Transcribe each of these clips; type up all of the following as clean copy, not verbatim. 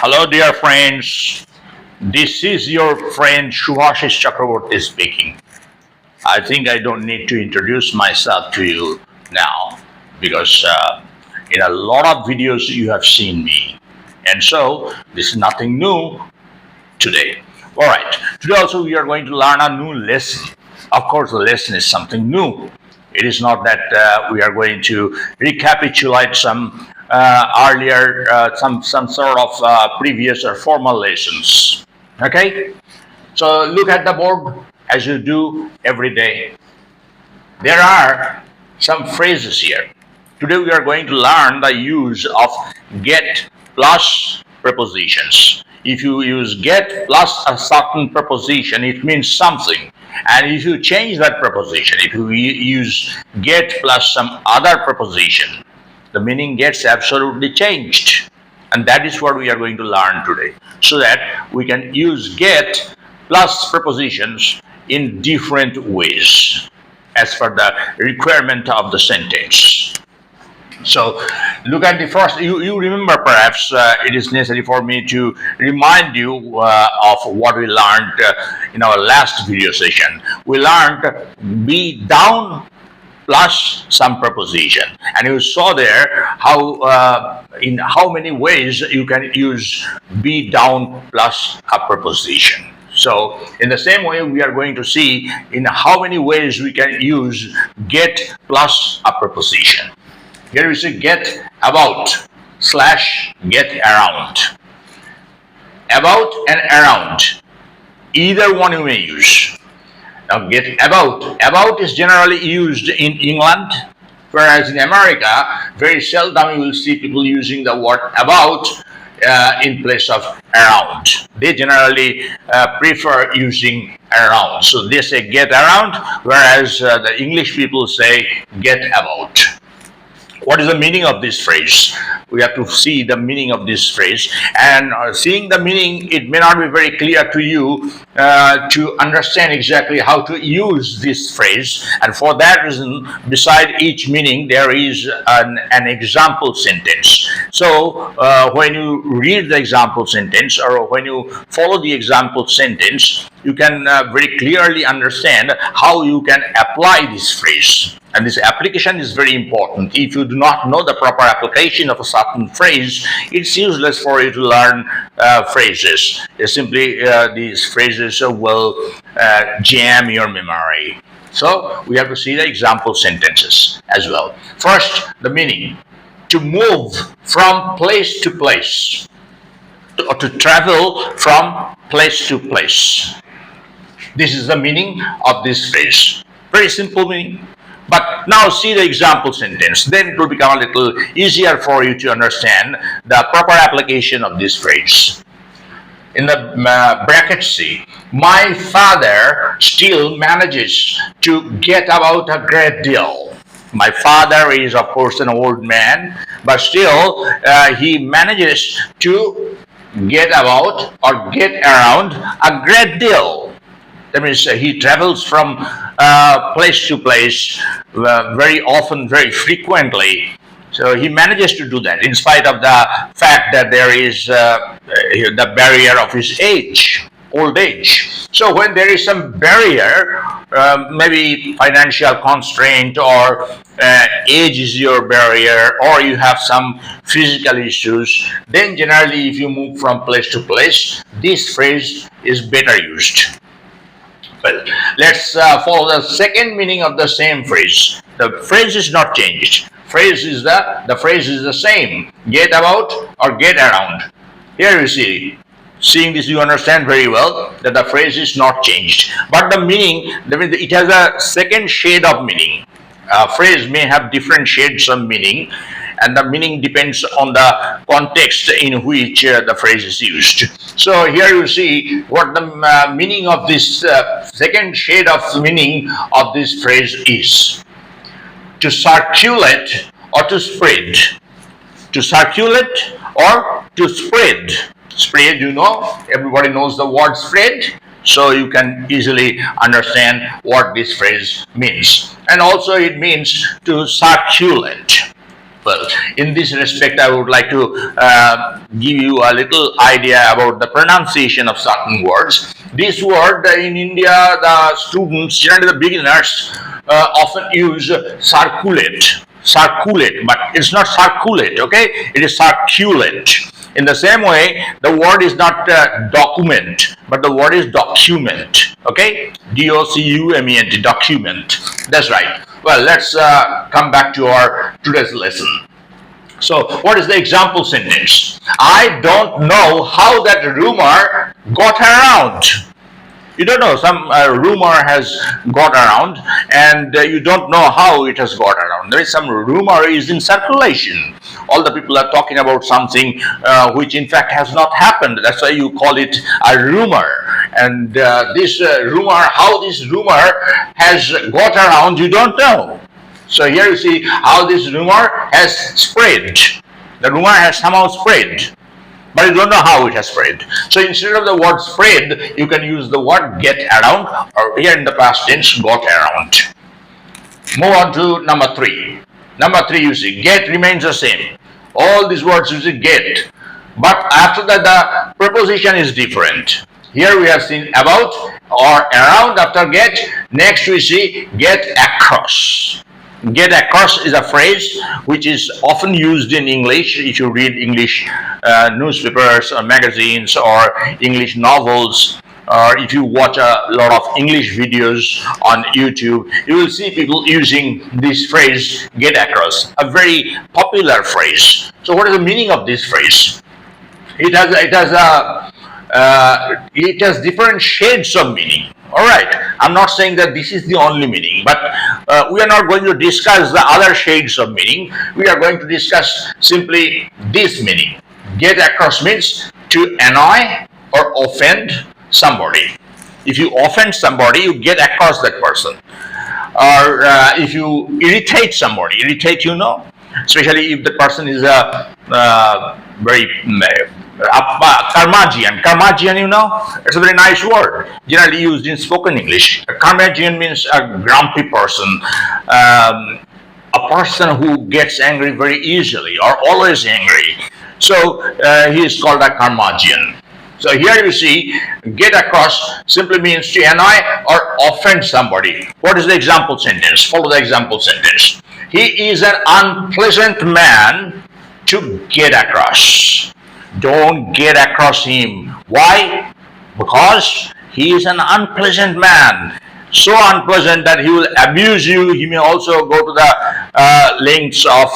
Hello, dear friends. This is your friend Shubhashish Chakraborty speaking. I think I don't need to introduce myself to you now because in a lot of videos you have seen me. And so this is nothing new today. All right. Today also we are going to learn a new lesson. Of course, the lesson is something new. It is not that we are going to recapitulate some earlier, some sort of previous or formal lessons. Okay. So look at the board as you do every day. There are some phrases here. Today we are going to learn the use of get plus prepositions. If you use get plus a certain preposition, it means something. And if you change that preposition, if you use get plus some other preposition, the meaning gets absolutely changed. And that is what we are going to learn today. So that we can use get plus prepositions in different ways as per the requirement of the sentence. So look at the first. You remember perhaps it is necessary for me to remind you of what we learned in our last video session. We learned be down plus some preposition, and you saw there how in how many ways you can use be down plus a preposition. So in the same way, we are going to see in how many ways we can use get plus a preposition. Here we see get about slash get around. About and around, either one you may use. Now get about. About is generally used in England, whereas in America, very seldom you will see people using the word about in place of around. They generally prefer using around. So they say get around, whereas the English people say get about. What is the meaning of this phrase? We have to see the meaning of this phrase, and seeing the meaning, it may not be very clear to you to understand exactly how to use this phrase. And for that reason, beside each meaning, there is an example sentence. So when you read the example sentence, or when you follow the example sentence, you can very clearly understand how you can apply this phrase. And this application is very important. If you do not know the proper application of a certain phrase, it's useless for you to learn phrases. Simply, these phrases will jam your memory. So we have to see the example sentences as well. First, the meaning. To move from place to place, or to travel from place to place. This is the meaning of this phrase. Very simple meaning. But now see the example sentence. Then it will become a little easier for you to understand the proper application of this phrase. In the bracket C, my father still manages to get about a great deal. My father is, of course, an old man, but still he manages to get about or get around a great deal. That means he travels from place to place very often, very frequently. So he manages to do that in spite of the fact that there is the barrier of his age, old age. So when there is some barrier, maybe financial constraint or age is your barrier, or you have some physical issues, then generally if you move from place to place, this phrase is better used. Well, let's follow the second meaning of the same phrase. The phrase is not changed. The phrase is the same. Get about or get around. Here you see. Seeing this, you understand very well that the phrase is not changed. But the meaning, it has a second shade of meaning. A phrase may have different shades of meaning, and the meaning depends on the context in which the phrase is used. So here you see what the meaning of this second shade of meaning of this phrase is. To circulate or to spread. To circulate or to spread. Spread, you know, everybody knows the word spread. So you can easily understand what this phrase means. And also it means to circulate. Well, in this respect, I would like to give you a little idea about the pronunciation of certain words. This word in India, the students, generally the beginners, often use circulate, but it's not circulate, okay? It is circulate. In the same way, the word is not document, but the word is document, okay? document, document. That's right. Well, let's come back to our today's lesson. So, what is the example sentence? I don't know how that rumor got around. You don't know, some rumor has got around, and you don't know how it has got around. There is some rumor is in circulation. All the people are talking about something which in fact has not happened. That's why you call it a rumor. And this rumor, how this rumor has got around, you don't know. So here you see how this rumor has spread. The rumor has somehow spread, but you don't know how it has spread. So instead of the word spread, you can use the word get around, or here in the past tense, got around. Move on to number 3. Number 3, you see, get remains the same. All these words use get, but after that the preposition is different. Here we have seen about or around after get. Next we see get across. Get across is a phrase which is often used in English. If you read English newspapers or magazines or English novels, or if you watch a lot of English videos on YouTube, you will see people using this phrase, get across, a very popular phrase. So what is the meaning of this phrase? It has different shades of meaning. All right, I'm not saying that this is the only meaning, but we are not going to discuss the other shades of meaning. We are going to discuss simply this meaning. Get across means to annoy or offend somebody. If you offend somebody, you get across that person. Or if you irritate somebody, especially if the person is a very Karmagian, it's a very nice word, generally used in spoken English. A Karmagian means a grumpy person, a person who gets angry very easily or always angry. So he is called a Karmagian. So here you see, get across simply means to annoy or offend somebody. What is the example sentence? Follow the example sentence. He is an unpleasant man to get across. Don't get across him. Why? Because he is an unpleasant man. So unpleasant that he will abuse you. He may also go to the lengths of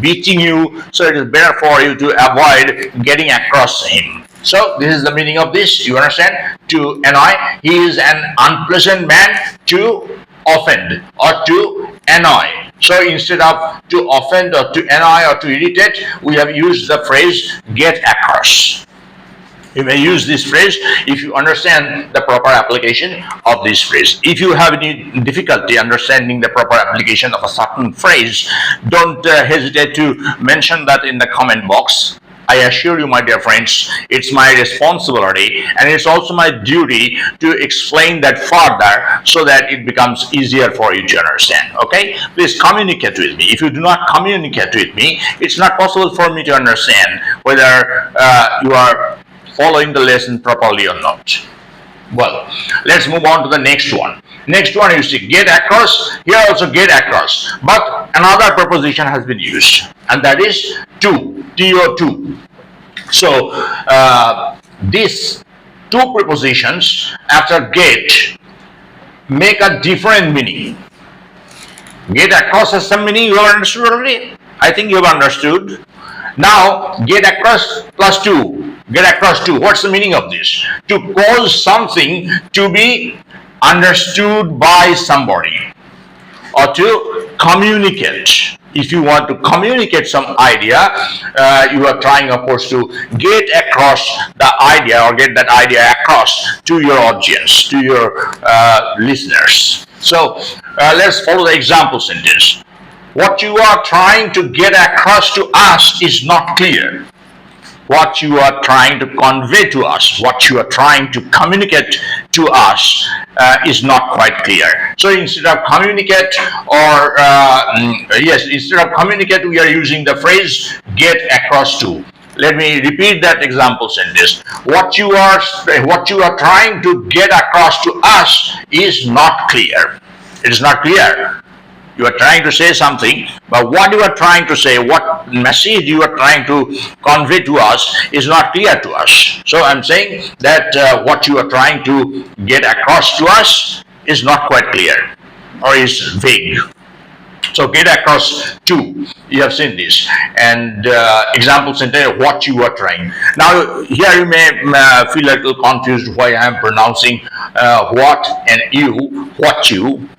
beating you. So it is better for you to avoid getting across him. So this is the meaning of this. You understand? To annoy. He is an unpleasant man to offend or to annoy. So instead of to offend or to annoy or to irritate, we have used the phrase get across. You may use this phrase if you understand the proper application of this phrase. If you have any difficulty understanding the proper application of a certain phrase, don't hesitate to mention that in the comment box. I assure you, my dear friends, it's my responsibility and it's also my duty to explain that further so that it becomes easier for you to understand. Okay? Please communicate with me. If you do not communicate with me, it's not possible for me to understand whether you are following the lesson properly or not. Well, let's move on to the next one. Next one, you see, get across. Here also get across. But another preposition has been used, and that is to, to. So, these two prepositions after get make a different meaning. Get across has some meaning. You have understood already? I think you have understood. Now, get across plus to. Get across to. What's the meaning of this? To cause something to be understood by somebody, or to communicate. If you want to communicate some idea, you are trying, of course, to get across the idea or get that idea across to your audience, to your listeners. So let's follow the example sentence. What you are trying to get across to us is not clear. What you are trying to convey to us, what you are trying to communicate to us is not quite clear. So instead of communicate instead of communicate, we are using the phrase get across to. Let me repeat that example sentence. What you are trying to get across to us is not clear. It is not clear. You are trying to say something, but what you are trying to say, what message you are trying to convey to us is not clear to us. So I'm saying that what you are trying to get across to us is not quite clear or is vague. So get across to, you have seen this, and example sentence, what you are trying. Now here you may feel a little confused why I am pronouncing what and you, what you.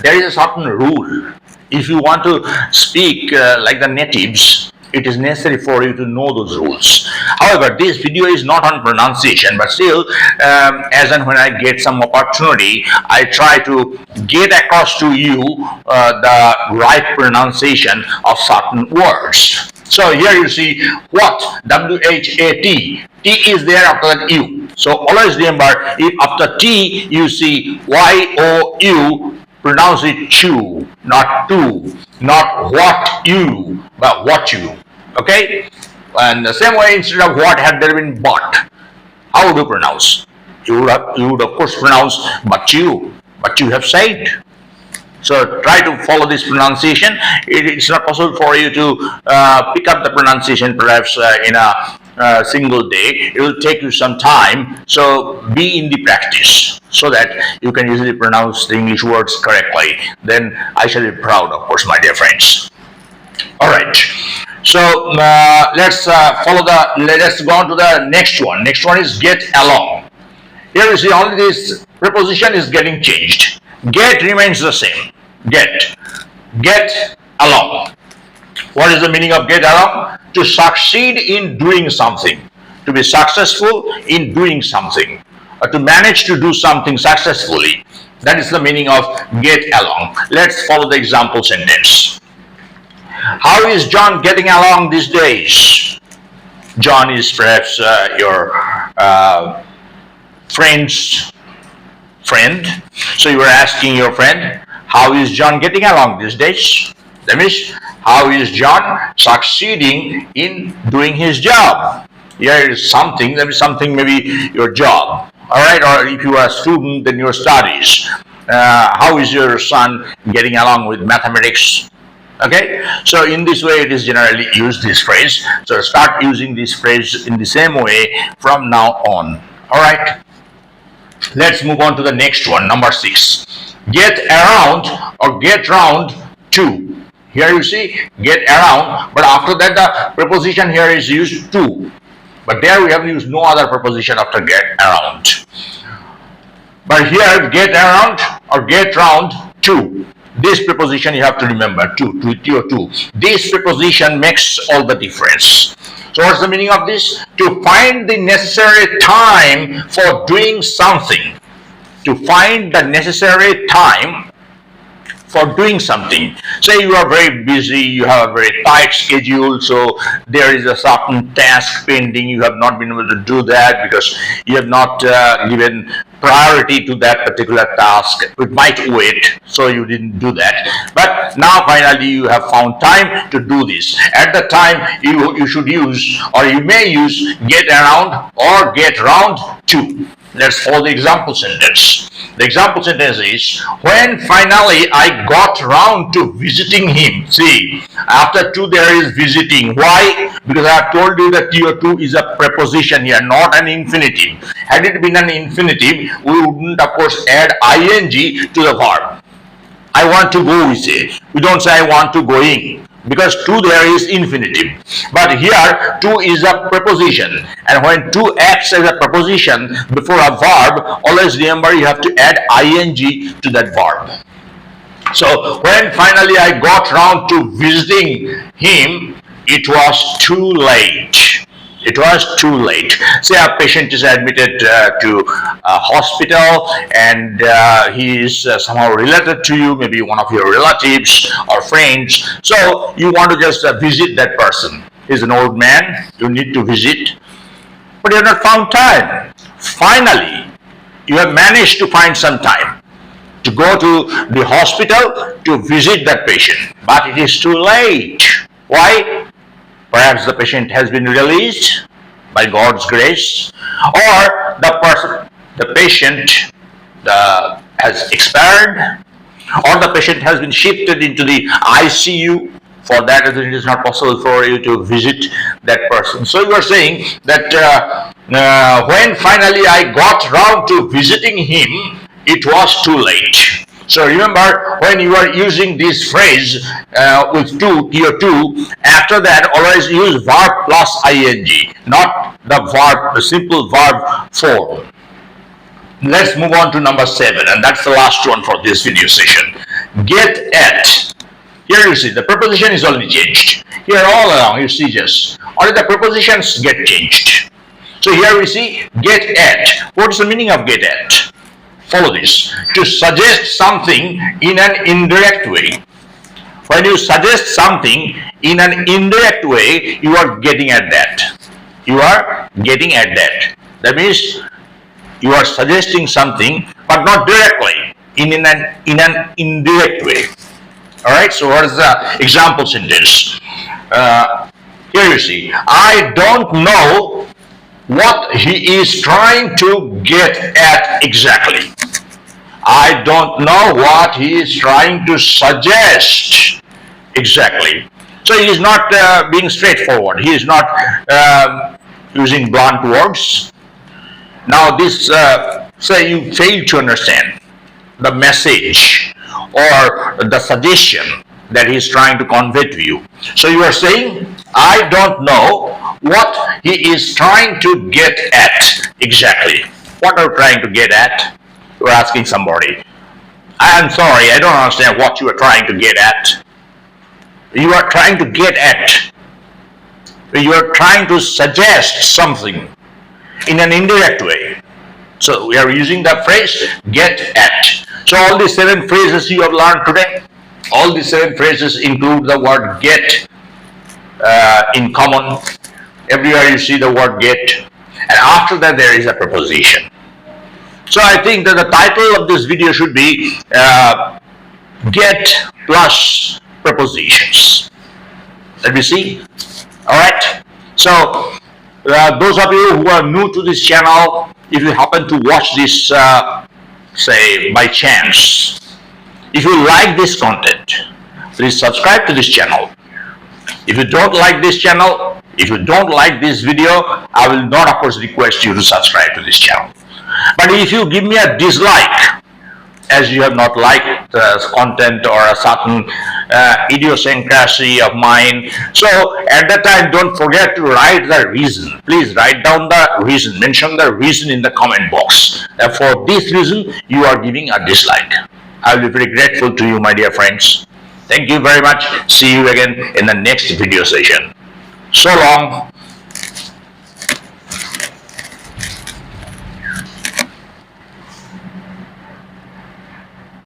There is a certain rule. If you want to speak like the natives, it is necessary for you to know those rules. However, this video is not on pronunciation, but still, as and when I get some opportunity, I try to get across to you the right pronunciation of certain words. So here you see what, W-H-A-T. T is there after that U. So always remember, if after T you see Y-O-U, pronounce it chew, not to, not what you, but what you. Okay? And the same way, instead of what, had there been but. How would you pronounce? You would of course pronounce but you have said. So try to follow this pronunciation. It's not possible for you to pick up the pronunciation perhaps in a single day. It will take you some time. So be in the practice so that you can easily pronounce the English words correctly. Then I shall be proud, of course, my dear friends. All right. So let's go on to the next one. Next one is get along. Here you see only this preposition is getting changed. Get remains the same. Get along. What is the meaning of get along? To succeed in doing something. To be successful in doing something. Or to manage to do something successfully. That is the meaning of get along. Let's follow the example sentence. How is John getting along these days? John is perhaps your friend's friend. So you are asking your friend, how is John getting along these days? That means, how is John succeeding in doing his job? Here is something, that is something, maybe your job. All right, or if you are a student, then your studies. How is your son getting along with mathematics? Okay, so in this way it is generally used, this phrase. So start using this phrase in the same way from now on. All right, let's move on to the next one, number 6. Get around or get round to. Here you see get around, but after that the preposition here is used to. But there we have used no other preposition after get around. But here get around or get round to. This preposition you have to remember, to. This preposition makes all the difference. So what's the meaning of this? To find the necessary time for doing something. To find the necessary time for doing something. Say you are very busy, you have a very tight schedule, so there is a certain task pending, you have not been able to do that because you have not given priority to that particular task. It might wait, so you didn't do that. But now finally you have found time to do this. At the time you should use, or you may use, get around or get round to. Let's follow the example sentence. The example sentence is, when finally I got round to visiting him. See, after to there is visiting. Why? Because I have told you that your to is a preposition here, not an infinitive. Had it been an infinitive, we wouldn't of course add ing to the verb. I want to go, we say. We don't say I want to going, because to there is infinitive. But here to is a preposition, and when to acts as a preposition before a verb, always remember you have to add ing to that verb. So when finally I got round to visiting him, it was too late. It was too late. Say a patient is admitted to a hospital, and he is somehow related to you, maybe one of your relatives or friends. So you want to just visit that person. He's an old man, you need to visit, but you have not found time. Finally, you have managed to find some time to go to the hospital to visit that patient, but it is too late. Why? Perhaps the patient has been released by God's grace, or the patient has expired, or the patient has been shifted into the ICU. For that reason, it is not possible for you to visit that person. So you are saying that when finally I got round to visiting him, it was too late. So remember, when you are using this phrase with tier 2, after that always use verb plus ing, not the simple verb form. Let's move on to number 7, and that's the last one for this video session. Get at. Here you see the preposition is already changed. Here all along you see just only the prepositions get changed. So here we see get at. What is the meaning of get at? Follow this. To suggest something in an indirect way. When you suggest something in an indirect way, you are getting at that. You are getting at that. That means you are suggesting something, but not directly, in an indirect way. All right. So what is the example sentence? Here you see, I don't know what he is trying to get at exactly. I don't know what he is trying to suggest exactly. So he is not being straightforward. He is not using blunt words. Now this, say you fail to understand the message or the suggestion that he is trying to convey to you. So you are saying, I don't know what he is trying to get at exactly. What are you trying to get at? You are asking somebody. I am sorry, I don't understand what you are trying to get at. You are trying to get at. You are trying to suggest something in an indirect way. So we are using the phrase get at. So all these 7 phrases you have learned today, all these 7 phrases include the word get in common. Everywhere you see the word get, and after that there is a preposition. So I think that the title of this video should be get plus prepositions. Let me see. All right. So those of you who are new to this channel, if you happen to watch this say by chance, if you like this content, please subscribe to this channel. If you don't like this channel, if you don't like this video, I will not of course request you to subscribe to this channel. But if you give me a dislike, as you have not liked the content or a certain idiosyncrasy of mine, so at that time don't forget to write the reason. Please write down the reason, mention the reason in the comment box. For this reason you are giving a dislike. I will be very grateful to you, my dear friends. Thank you very much. See you again in the next video session. So long.